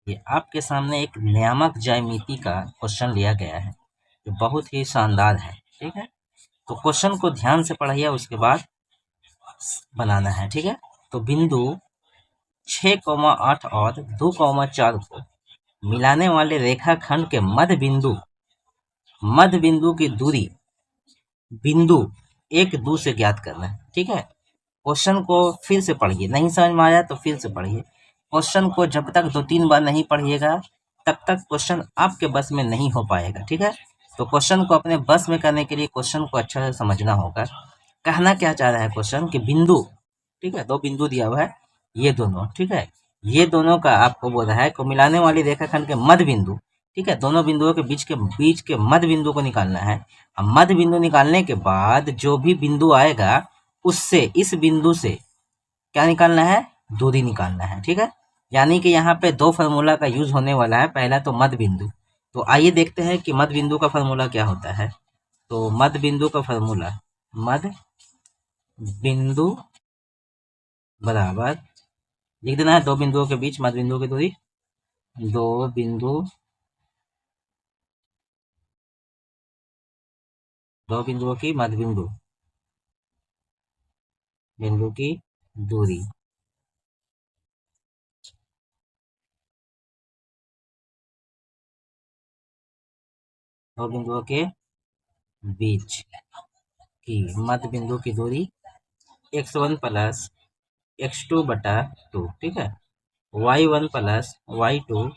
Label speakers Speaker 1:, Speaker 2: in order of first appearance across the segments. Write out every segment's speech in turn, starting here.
Speaker 1: ये आपके सामने एक नियामक ज्यामिति का क्वेश्चन लिया गया है जो बहुत ही शानदार है। ठीक है, तो क्वेश्चन को ध्यान से पढ़िए, उसके बाद बनाना है। ठीक है, तो बिंदु 6,8 और 2,4 को मिलाने वाले रेखाखंड के मध्य बिंदु की दूरी बिंदु 1, 2 से ज्ञात करना है। ठीक है, क्वेश्चन को फिर से पढ़िए, नहीं समझ में आया तो फिर से पढ़िए। क्वेश्चन को जब तक 2-3 बार नहीं पढ़िएगा तब तक क्वेश्चन आपके बस में नहीं हो पाएगा। ठीक है, तो क्वेश्चन को अपने बस में करने के लिए क्वेश्चन को अच्छा से समझना होगा। कहना क्या चाह रहा है क्वेश्चन कि बिंदु, ठीक है, 2 बिंदु दिया हुआ है, ये दोनों, ठीक है, ये दोनों का आपको बोल रहा है को मिलाने वाली रेखाखंड के मध्य बिंदु, ठीक है, दोनों बिंदुओं के बीच के मध्य बिंदु को निकालना है। अब मध्य बिंदु निकालने के बाद जो भी बिंदु आएगा उससे, इस बिंदु से क्या निकालना है, दूरी निकालना है। ठीक है, यानी कि यहाँ पे 2 फार्मूला का यूज होने वाला है। पहला तो मध्य बिंदु, तो आइए देखते हैं कि मध्य बिंदु का फार्मूला क्या होता है। तो मध्य बिंदु का फार्मूला, मध्य बिंदु बराबर लिख देना है 2 बिंदुओं के बीच मध्य बिंदु की दूरी, 2 बिंदुओं की मध्य बिंदु की दूरी। दो बिंदुओं के बीच की मध्य बिंदु की दूरी x1 प्लस x2 बटा 2। ठीक है, y1 प्लस y2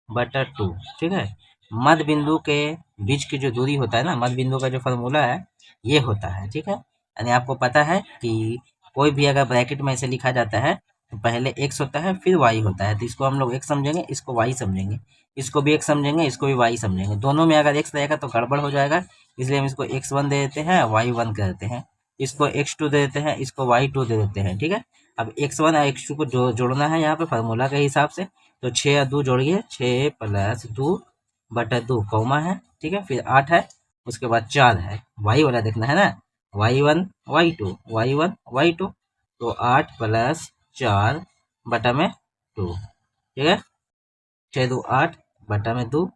Speaker 1: बटा 2। ठीक है, मध्य बिंदु के बीच की जो दूरी होता है ना, मध्य बिंदु का जो फार्मूला है ये होता है। ठीक है, यानी आपको पता है कि कोई भी अगर ब्रैकेट में ऐसे लिखा जाता है तो पहले x होता है फिर y होता है, तो इसको हम लोग x समझेंगे, इसको y समझेंगे, इसको भी x समझेंगे, इसको भी y समझेंगे। दोनों में अगर x रहेगा तो गड़बड़ हो जाएगा, इसलिए हम इसको x1 दे देते हैं, y1 कर देते हैं, इसको x2 दे देते हैं, इसको y2 दे देते हैं। ठीक है, अब x1 और x2 को जोड़ना है यहाँ पे फार्मूला के हिसाब से, तो 6 और 2 जोड़िए, 6 प्लस 2 बटा 2 कौमा है। ठीक है, फिर 8 है, उसके बाद 4 है, y वाला देखना है ना, y1 y2 y1 y2, तो 8 प्लस 4 बटा में 2। ठीक है, 6 2 8 बटा में 2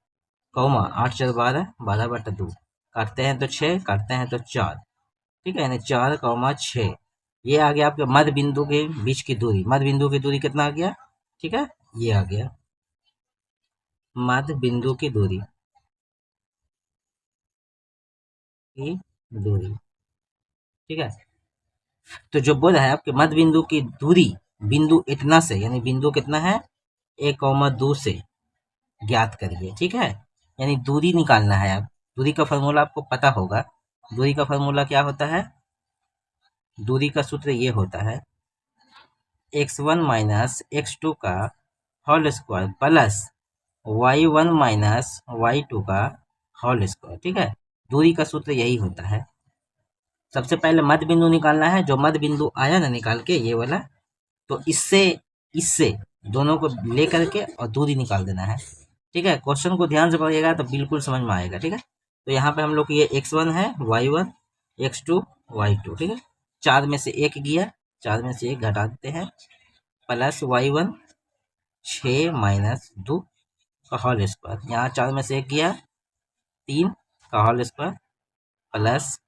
Speaker 1: कौमा 8 4 12, 12 बटा 2, काटते हैं तो 6, काटते हैं तो 4। ठीक है, यानी 4,6 ये आ गया आपके मध्य बिंदु के बीच की दूरी। मध्य बिंदु की दूरी कितना आ गया, ठीक है, ये आ गया मध्य बिंदु की दूरी ठीक है, तो जो बोल रहा है आपके मध्य बिंदु की दूरी बिंदु इतना से, यानी बिंदु कितना है 1,2 से ज्ञात करिए। ठीक है, यानी दूरी निकालना है। आप दूरी का फॉर्मूला आपको पता होगा, दूरी का फॉर्मूला क्या होता है, दूरी का सूत्र ये होता है x1 माइनस x2 का whole square plus y1 minus y2 का होल स्क्वायर। ठीक है, दूरी का सूत्र यही होता है। सबसे पहले मध्य बिंदु निकालना है, जो मध्य बिंदु आया ना निकाल के ये वाला, तो इससे इससे दोनों को ले करके और दूरी निकाल देना है। ठीक है, क्वेश्चन को ध्यान से पढ़िएगा तो बिल्कुल समझ में आएगा। ठीक है, तो यहाँ पे हम लोग ये x1 है, y1 x2 y2। ठीक है, 4 में से 1 गया, 4 में से 1 घटा देते हैं, प्लस y1 6 माइनस 2 का होल स्क्वायर, यहाँ 4 में से 1 गया, 3 का होल स्क्वायर, प्लस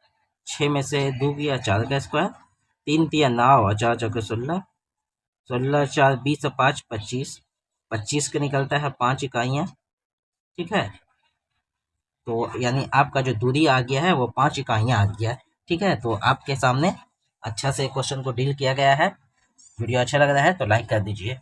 Speaker 1: 6 में से 2 गया, 4 का स्क्वायर, 3 3 9 और 4 4 16, 16 4 20 और 5 25, 25 का निकलता है 5 इकाइयाँ। ठीक है, तो यानी आपका जो दूरी आ गया है वो 5 इकाइयाँ आ गया है। ठीक है, तो आपके सामने अच्छा से क्वेश्चन को डील किया गया है। वीडियो अच्छा लग रहा है तो लाइक कर दीजिए।